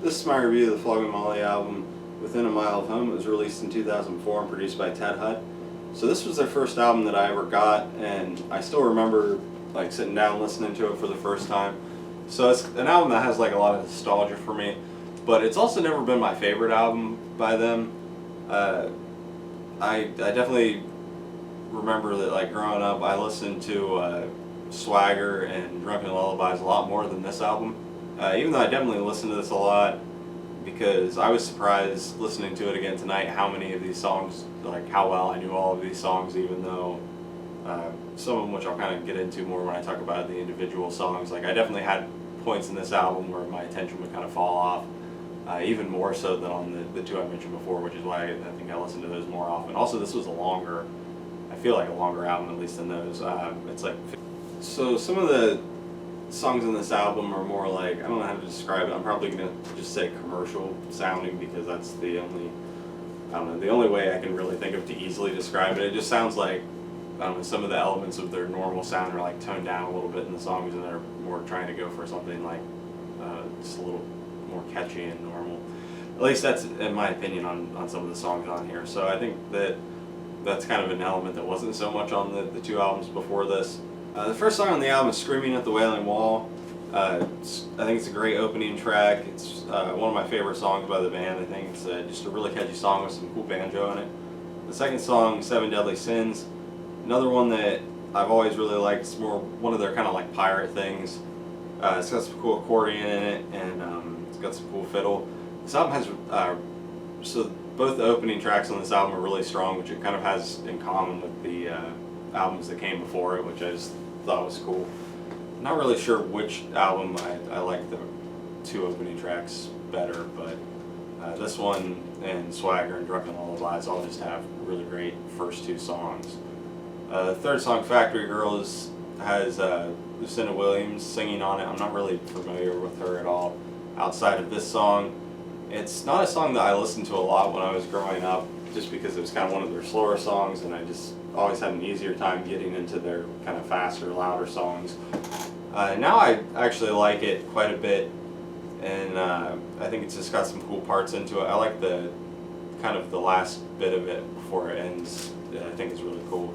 This is my review of the Flogging album, Within a Mile of Home. It was released in 2004 and produced by Ted Hutt. So this was their first album that I ever got, and I still remember like sitting down listening to it for the first time. So it's an album that has like a lot of nostalgia for me, but it's also never been my favorite album by them. Uh, I definitely remember that like growing up I listened to Swagger and Drunken Lullabies a lot more than this album. Even though I definitely listened to this a lot, because I was surprised listening to it again tonight how many of these songs, like how well I knew all of these songs, even though some of them, which I'll kind of get into more when I talk about the individual songs. Like I definitely had points in this album where my attention would kind of fall off, even more so than on the two I mentioned before, which is why I think I listened to those more often. Also, this was I feel like a longer album at least than those. It's like, so some of the songs in this album are more like, I don't know how to describe it. I'm probably going to just say commercial sounding because that's the only, I don't know, the only way I can really think of to easily describe it. It just sounds like, I don't know, some of the elements of their normal sound are like toned down a little bit in the songs, and they're more trying to go for something like just a little more catchy and normal. At least that's in my opinion on some of the songs on here. So I think that's kind of an element that wasn't so much on the two albums before this. The first song on the album is Screaming at the Wailing Wall. I think it's a great opening track. It's one of my favorite songs by the band. I think it's just a really catchy song with some cool banjo in it. The second song, Seven Deadly Sins, another one that I've always really liked. It's more one of their kind of like pirate things. It's got some cool accordion in it, and it's got some cool fiddle. This album has, so both the opening tracks on this album are really strong, which it kind of has in common with the albums that came before it, which I just thought was cool. Not really sure which album I like the two opening tracks better, but this one and Swagger and Drunken Lullabies all just have really great first two songs. The third song, Factory Girls, has Lucinda Williams singing on it. I'm not really familiar with her at all outside of this song. It's not a song that I listened to a lot when I was growing up, just because it was kind of one of their slower songs, and I just always had an easier time getting into their kind of faster, louder songs. Now I actually like it quite a bit, and I think it's just got some cool parts into it. I like the kind of the last bit of it before it ends. I think is really cool.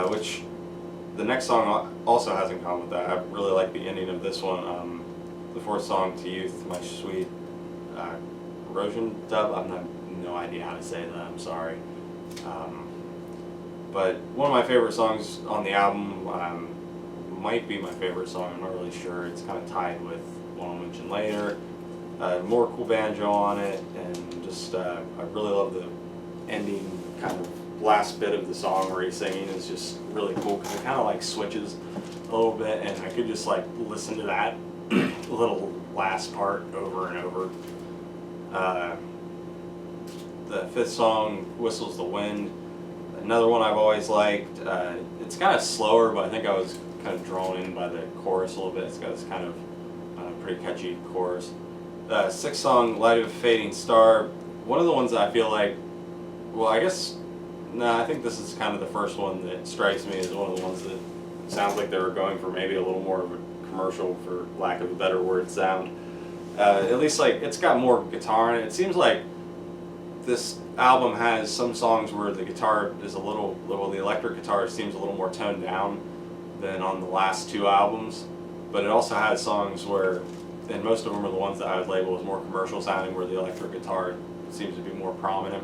Which the next song also has in common with that. I really like the ending of this one. The fourth song, To Youth, My Sweet Erosion Dub. I have no idea how to say that. I'm sorry. But one of my favorite songs on the album might be my favorite song. I'm not really sure. It's kind of tied with one I'll mention later. More cool banjo on it, and just I really love the ending kind of last bit of the song where he's singing is just really cool because it kind of like switches a little bit, and I could just like listen to that little last part over and over. The fifth song, Whistles the Wind, another one I've always liked. It's kind of slower, but I think I was kind of drawn in by the chorus a little bit. It's got this kind of pretty catchy chorus. Sixth song, Light of a Fading Star, one of the ones that I feel like, well, I guess, no, I think this is kind of the first one that strikes me as one of the ones that sounds like they were going for maybe a little more of a commercial, for lack of a better word, sound. At least like it's got more guitar in it. It seems like this album has some songs where the guitar is a little, the electric guitar seems a little more toned down than on the last two albums, but it also has songs where, and most of them are the ones that I would label as more commercial sounding, where the electric guitar seems to be more prominent.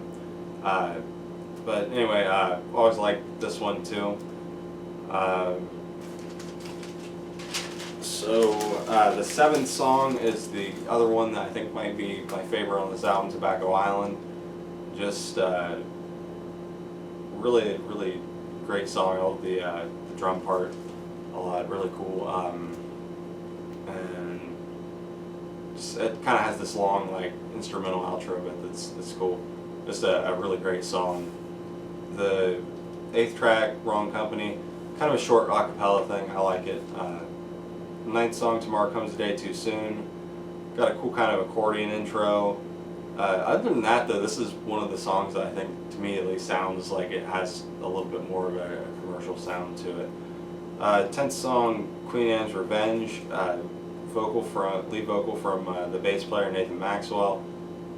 But anyway, I always liked this one too. The seventh song is the other one that I think might be my favorite on this album, Tobacco Island. Just really, really great song. I love the drum part a lot, really cool. And just, it kind of has this long like instrumental outro bit that's cool. Just a really great song. The eighth track, Wrong Company, kind of a short a cappella thing. I like it. Ninth song, Tomorrow Comes a Day Too Soon. Got a cool kind of accordion intro. Other than that, though, this is one of the songs that I think, to me at least, sounds like it has a little bit more of a commercial sound to it. 10th song, Queen Anne's Revenge. lead vocal from the bass player Nathan Maxwell,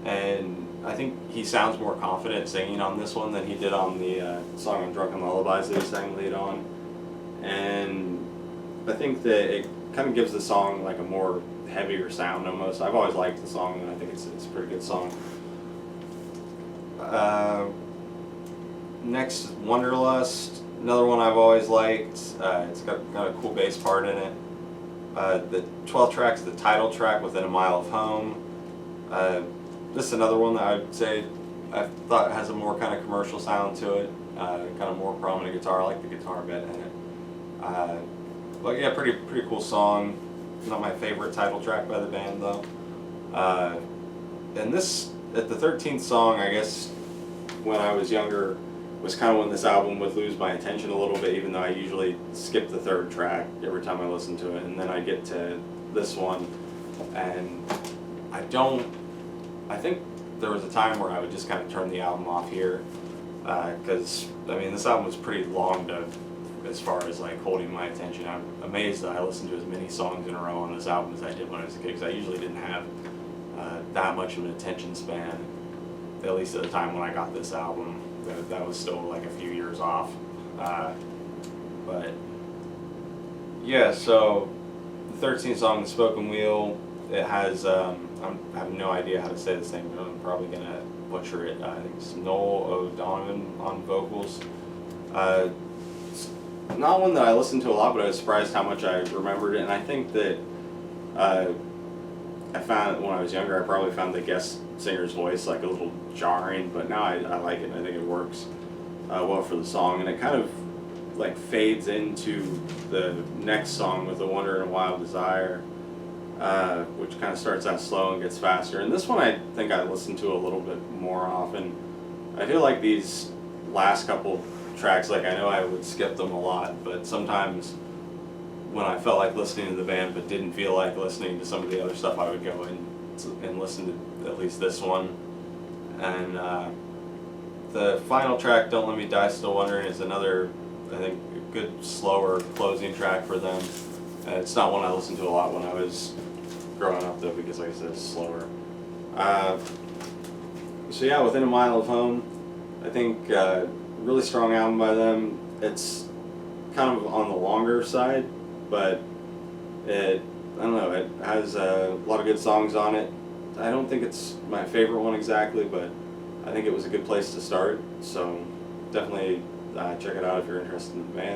and I think he sounds more confident singing on this one than he did on the song on Drunken Lullabies that he sang lead on, and I think that it kind of gives the song like a more heavier sound almost. I've always liked the song, and I think it's a pretty good song. Next, Wanderlust, another one I've always liked. It's got a cool bass part in it. The 12 track's the title track, Within a Mile of Home. This is another one that I'd say I thought has a more kind of commercial sound to it, kind of more prominent guitar. I like the guitar bit in it. But yeah, pretty cool song. Not my favorite title track by the band though. And this, at the 13th song, I guess when I was younger, was kind of when this album would lose my attention a little bit, even though I usually skip the third track every time I listen to it, and then I get to this one, and I think there was a time where I would just kind of turn the album off here, because I mean this album was pretty long as far as like holding my attention. I'm amazed that I listened to as many songs in a row on this album as I did when I was a kid, because I usually didn't have that much of an attention span, at least at the time when I got this album. That was still like a few years off. But yeah, so the 13th song, The Spoken Wheel, it has, I have no idea how to say this name, but I'm probably going to butcher it. I think it's Noel O'Donovan on vocals. It's not one that I listened to a lot, but I was surprised how much I remembered it, and I think that I found when I was younger, I probably found the guest singer's voice like a little jarring, but now I like it, and I think it works well for the song, and it kind of like fades into the next song with A Wonder and a Wild Desire, which kind of starts out slow and gets faster. And this one I think I listen to a little bit more often. I feel like these last couple tracks, like I know I would skip them a lot, but sometimes when I felt like listening to the band but didn't feel like listening to some of the other stuff, I would go and listen to at least this one. And the final track, Don't Let Me Die Still Wondering, is another, I think, a good slower closing track for them. It's not one I listened to a lot when I was growing up though, because like I said, it's slower. So yeah, Within a Mile of Home, I think really strong album by them. It's kind of on the longer side, but I don't know, it has a lot of good songs on it. I don't think it's my favorite one exactly, but I think it was a good place to start, so definitely check it out if you're interested in the band.